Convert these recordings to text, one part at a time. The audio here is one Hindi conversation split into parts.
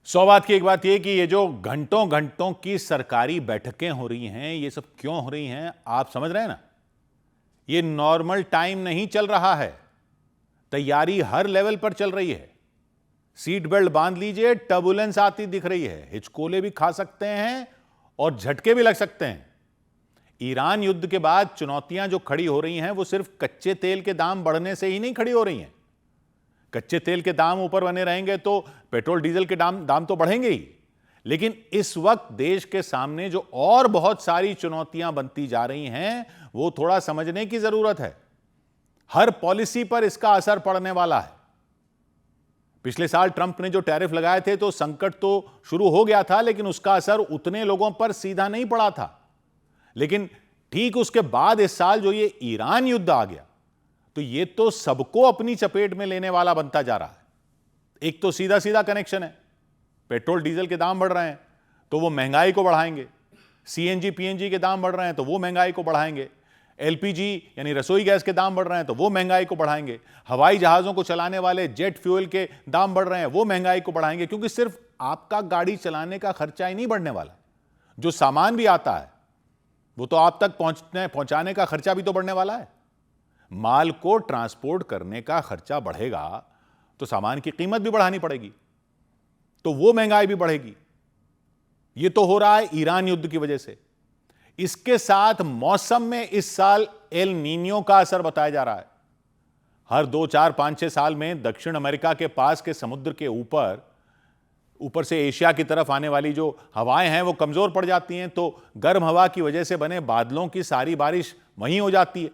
सौ बात की एक बात यह कि ये जो घंटों घंटों की सरकारी बैठकें हो रही हैं, ये सब क्यों हो रही हैं आप समझ रहे हैं ना। ये नॉर्मल टाइम नहीं चल रहा है, तैयारी हर लेवल पर चल रही है। सीट बेल्ट बांध लीजिए, टर्बुलेंस आती दिख रही है, हिचकोले भी खा सकते हैं और झटके भी लग सकते हैं। ईरान युद्ध के बाद चुनौतियां जो खड़ी हो रही हैं वो सिर्फ कच्चे तेल के दाम बढ़ने से ही नहीं खड़ी हो रही हैं। कच्चे तेल के दाम ऊपर बने रहेंगे तो पेट्रोल डीजल के दाम तो बढ़ेंगे ही, लेकिन इस वक्त देश के सामने जो और बहुत सारी चुनौतियां बनती जा रही हैं वो थोड़ा समझने की जरूरत है। हर पॉलिसी पर इसका असर पड़ने वाला है। पिछले साल ट्रंप ने जो टैरिफ लगाए थे तो संकट तो शुरू हो गया था, लेकिन उसका असर उतने लोगों पर सीधा नहीं पड़ा था। लेकिन ठीक उसके बाद इस साल जो ये ईरान युद्ध आ गया तो ये तो सबको अपनी चपेट में लेने वाला बनता जा रहा है। एक तो सीधा सीधा कनेक्शन है, पेट्रोल डीजल के दाम बढ़ रहे हैं तो वो महंगाई को बढ़ाएंगे। सीएनजी पीएनजी के दाम बढ़ रहे हैं तो वो महंगाई को बढ़ाएंगे। एलपीजी यानी रसोई गैस के दाम बढ़ रहे हैं तो वो महंगाई को बढ़ाएंगे। हवाई जहाजों को चलाने वाले जेट फ्यूल के दाम बढ़ रहे हैं, वो महंगाई को बढ़ाएंगे। क्योंकि सिर्फ आपका गाड़ी चलाने का खर्चा ही नहीं बढ़ने वाला, जो सामान भी आता है वो तो आप तक पहुंचाने का खर्चा भी तो बढ़ने वाला है। माल को ट्रांसपोर्ट करने का खर्चा बढ़ेगा तो सामान की कीमत भी बढ़ानी पड़ेगी, तो वो महंगाई भी बढ़ेगी। ये तो हो रहा है ईरान युद्ध की वजह से। इसके साथ मौसम में इस साल एल नीनियो का असर बताया जा रहा है। हर 2, 4, 5, 6 साल में दक्षिण अमेरिका के पास के समुद्र के ऊपर से एशिया की तरफ आने वाली जो हवाएं हैं वो कमजोर पड़ जाती हैं, तो गर्म हवा की वजह से बने बादलों की सारी बारिश वहीं हो जाती है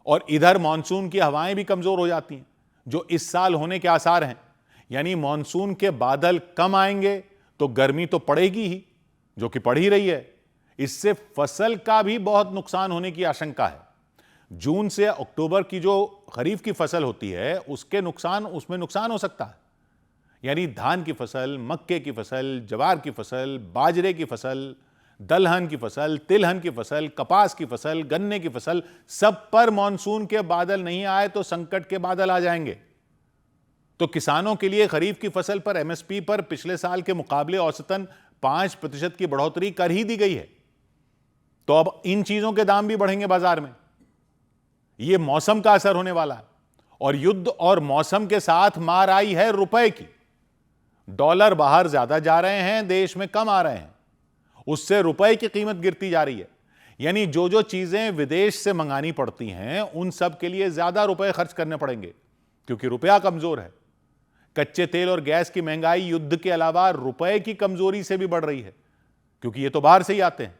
और इधर मानसून की हवाएं भी कमजोर हो जाती हैं, जो इस साल होने के आसार हैं। यानी मानसून के बादल कम आएंगे तो गर्मी तो पड़ेगी ही, जो कि पड़ ही रही है। इससे फसल का भी बहुत नुकसान होने की आशंका है। जून से अक्टूबर की जो खरीफ की फसल होती है उसमें नुकसान हो सकता है। यानी धान की फसल, मक्के की फसल, जवार की फसल, बाजरे की फसल, दलहन की फसल, तिलहन की फसल, कपास की फसल, गन्ने की फसल, सब पर मानसून के बादल नहीं आए तो संकट के बादल आ जाएंगे। तो किसानों के लिए खरीफ की फसल पर एमएसपी पर पिछले साल के मुकाबले औसतन 5% की बढ़ोतरी कर ही दी गई है। तो अब इन चीजों के दाम भी बढ़ेंगे बाजार में। यह मौसम का असर होने वाला है और युद्ध और मौसम के साथ मार आई है रुपए की। डॉलर बाहर ज्यादा जा रहे हैं, देश में कम आ रहे हैं, उससे रुपए की कीमत गिरती जा रही है। यानी जो जो चीजें विदेश से मंगानी पड़ती हैं उन सब के लिए ज्यादा रुपए खर्च करने पड़ेंगे क्योंकि रुपया कमजोर है। कच्चे तेल और गैस की महंगाई युद्ध के अलावा रुपए की कमजोरी से भी बढ़ रही है क्योंकि ये तो बाहर से ही आते हैं।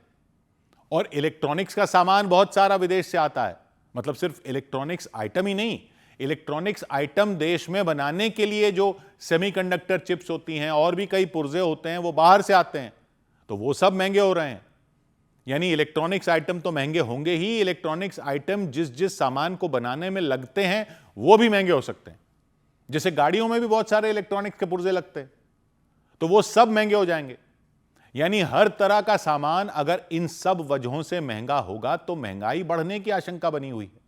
और इलेक्ट्रॉनिक्स का सामान बहुत सारा विदेश से आता है। मतलब सिर्फ इलेक्ट्रॉनिक्स आइटम ही नहीं, इलेक्ट्रॉनिक्स आइटम देश में बनाने के लिए जो सेमीकंडक्टर चिप्स होती हैं और भी कई पुर्जे होते हैं वो बाहर से आते हैं, तो वो सब महंगे हो रहे हैं। यानी इलेक्ट्रॉनिक्स आइटम तो महंगे होंगे ही, इलेक्ट्रॉनिक्स आइटम जिस जिस सामान को बनाने में लगते हैं वो भी महंगे हो सकते हैं। जैसे गाड़ियों में भी बहुत सारे इलेक्ट्रॉनिक्स के पुर्जे लगते हैं, तो वो सब महंगे हो जाएंगे। यानी हर तरह का सामान अगर इन सब वजहों से महंगा होगा तो महंगाई बढ़ने की आशंका बनी हुई है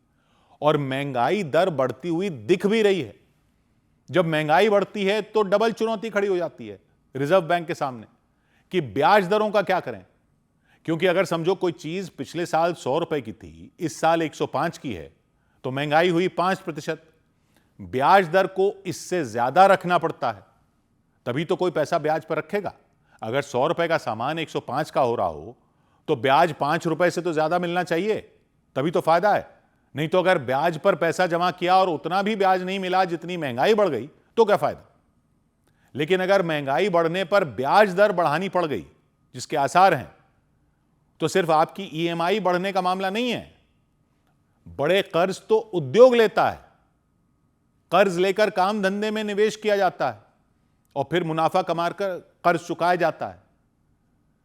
और महंगाई दर बढ़ती हुई दिख भी रही है। जब महंगाई बढ़ती है तो डबल चुनौती खड़ी हो जाती है रिजर्व बैंक के सामने कि ब्याज दरों का क्या करें। क्योंकि अगर समझो कोई चीज पिछले साल 100 रुपए की थी, इस साल 105 की है, तो महंगाई हुई 5%। ब्याज दर को इससे ज्यादा रखना पड़ता है, तभी तो कोई पैसा ब्याज पर रखेगा। अगर 100 रुपए का सामान 105 का हो रहा हो तो ब्याज 5 रुपए से तो ज्यादा मिलना चाहिए, तभी तो फायदा है। नहीं तो अगर ब्याज पर पैसा जमा किया और उतना भी ब्याज नहीं मिला जितनी महंगाई बढ़ गई तो क्या फायदा। लेकिन अगर महंगाई बढ़ने पर ब्याज दर बढ़ानी पड़ गई, जिसके आसार हैं, तो सिर्फ आपकी ईएमआई बढ़ने का मामला नहीं है। बड़े कर्ज तो उद्योग लेता है, कर्ज लेकर काम धंधे में निवेश किया जाता है और फिर मुनाफा कमाकर कर्ज चुकाया जाता है।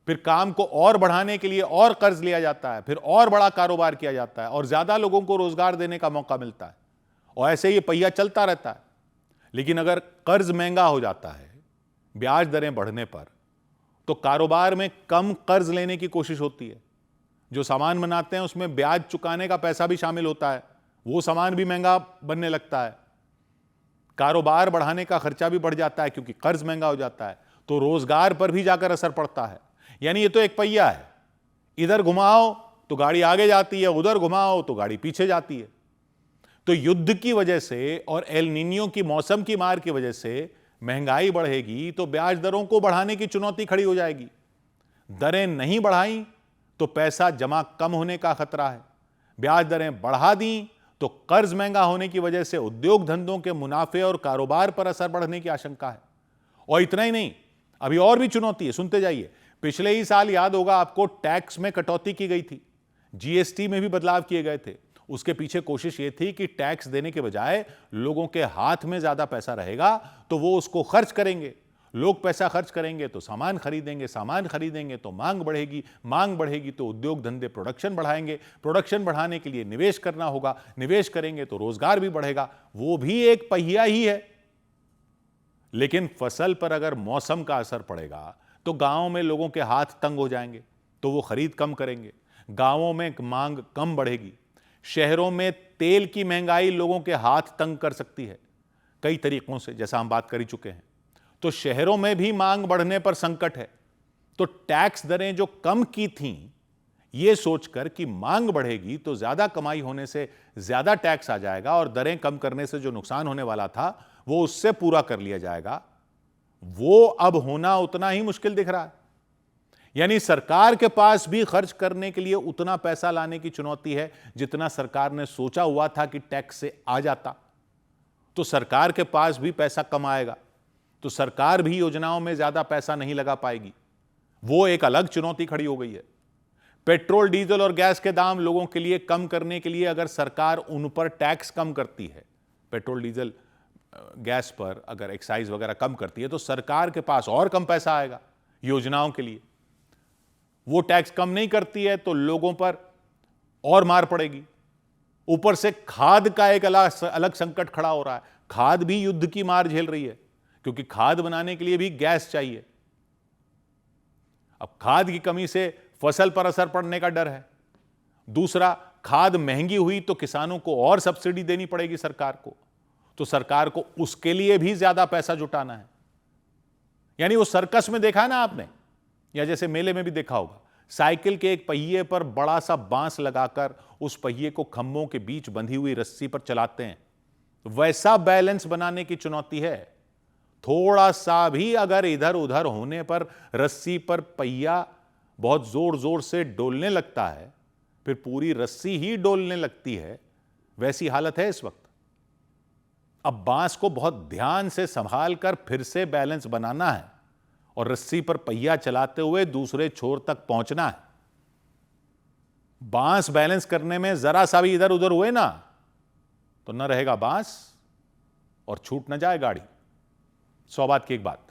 फिर काम को और बढ़ाने के लिए और कर्ज लिया जाता है, फिर और बड़ा कारोबार किया जाता है और ज्यादा लोगों को रोजगार देने का मौका मिलता है और ऐसे ही पहिया चलता रहता है। लेकिन अगर कर्ज महंगा हो जाता है ब्याज दरें बढ़ने पर, तो कारोबार में कम कर्ज लेने की कोशिश होती है। जो सामान बनाते हैं उसमें ब्याज चुकाने का पैसा भी शामिल होता है, वो सामान भी महंगा बनने लगता है। कारोबार बढ़ाने का खर्चा भी बढ़ जाता है क्योंकि कर्ज महंगा हो जाता है, तो रोजगार पर भी जाकर असर पड़ता है। यानी ये तो एक पहिया है, इधर घुमाओ तो गाड़ी आगे जाती है, उधर घुमाओ तो गाड़ी पीछे जाती है। तो युद्ध की वजह से और एल नीनियो की मौसम की मार की वजह से महंगाई बढ़ेगी तो ब्याज दरों को बढ़ाने की चुनौती खड़ी हो जाएगी। दरें नहीं बढ़ाई तो पैसा जमा कम होने का खतरा है, ब्याज दरें बढ़ा दी तो कर्ज महंगा होने की वजह से उद्योग धंधों के मुनाफे और कारोबार पर असर बढ़ने की आशंका है। और इतना ही नहीं, अभी और भी चुनौती है, सुनते जाइए। पिछले ही साल याद होगा आपको, टैक्स में कटौती की गई थी, जीएसटी में भी बदलाव किए गए थे। उसके पीछे कोशिश यह थी कि टैक्स देने के बजाय लोगों के हाथ में ज्यादा पैसा रहेगा तो वो उसको खर्च करेंगे। लोग पैसा खर्च करेंगे तो सामान खरीदेंगे, सामान खरीदेंगे तो मांग बढ़ेगी, मांग बढ़ेगी तो उद्योग धंधे प्रोडक्शन बढ़ाएंगे, प्रोडक्शन बढ़ाने के लिए निवेश करना होगा, निवेश करेंगे तो रोजगार भी बढ़ेगा। वो भी एक पहिया ही है। लेकिन फसल पर अगर मौसम का असर पड़ेगा तो गांवों में लोगों के हाथ तंग हो जाएंगे, तो वो खरीद कम करेंगे, गांवों में मांग कम बढ़ेगी। शहरों में तेल की महंगाई लोगों के हाथ तंग कर सकती है कई तरीकों से, जैसा हम बात कर ही चुके हैं। तो शहरों में भी मांग बढ़ने पर संकट है। तो टैक्स दरें जो कम की थीं, यह सोचकर कि मांग बढ़ेगी तो ज्यादा कमाई होने से ज्यादा टैक्स आ जाएगा और दरें कम करने से जो नुकसान होने वाला था वो उससे पूरा कर लिया जाएगा, वो अब होना उतना ही मुश्किल दिख रहा है। यानी सरकार के पास भी खर्च करने के लिए उतना पैसा लाने की चुनौती है जितना सरकार ने सोचा हुआ था कि टैक्स से आ जाता। तो सरकार के पास भी पैसा कम आएगा, तो सरकार भी योजनाओं में ज्यादा पैसा नहीं लगा पाएगी। वो एक अलग चुनौती खड़ी हो गई है। पेट्रोल, डीजल और गैस के दाम लोगों के लिए कम करने के लिए अगर सरकार उन पर टैक्स कम करती है, पेट्रोल, डीजल, गैस पर अगर एक्साइज वगैरह कम करती है, तो सरकार के पास और कम पैसा आएगा योजनाओं के लिए। वो टैक्स कम नहीं करती है तो लोगों पर और मार पड़ेगी। ऊपर से खाद का एक अलग संकट खड़ा हो रहा है। खाद भी युद्ध की मार झेल रही है क्योंकि खाद बनाने के लिए भी गैस चाहिए। अब खाद की कमी से फसल पर असर पड़ने का डर है। दूसरा, खाद महंगी हुई तो किसानों को और सब्सिडी देनी पड़ेगी सरकार को, तो सरकार को उसके लिए भी ज्यादा पैसा जुटाना है। यानी वो सर्कस में देखा है ना आपने, या जैसे मेले में भी देखा होगा, साइकिल के एक पहिए पर बड़ा सा बांस लगाकर उस पहिए को खंभों के बीच बंधी हुई रस्सी पर चलाते हैं। वैसा बैलेंस बनाने की चुनौती है। थोड़ा सा भी अगर इधर उधर होने पर रस्सी पर पहिया बहुत जोर जोर से डोलने लगता है, फिर पूरी रस्सी ही डोलने लगती है। वैसी हालत है इस वक्त। अब बांस को बहुत ध्यान से संभाल कर फिर से बैलेंस बनाना है और रस्सी पर पहिया चलाते हुए दूसरे छोर तक पहुंचना है। बांस बैलेंस करने में जरा सा भी इधर उधर हुए ना तो न रहेगा बांस और छूट न जाए गाड़ी। 100 बात की एक बात।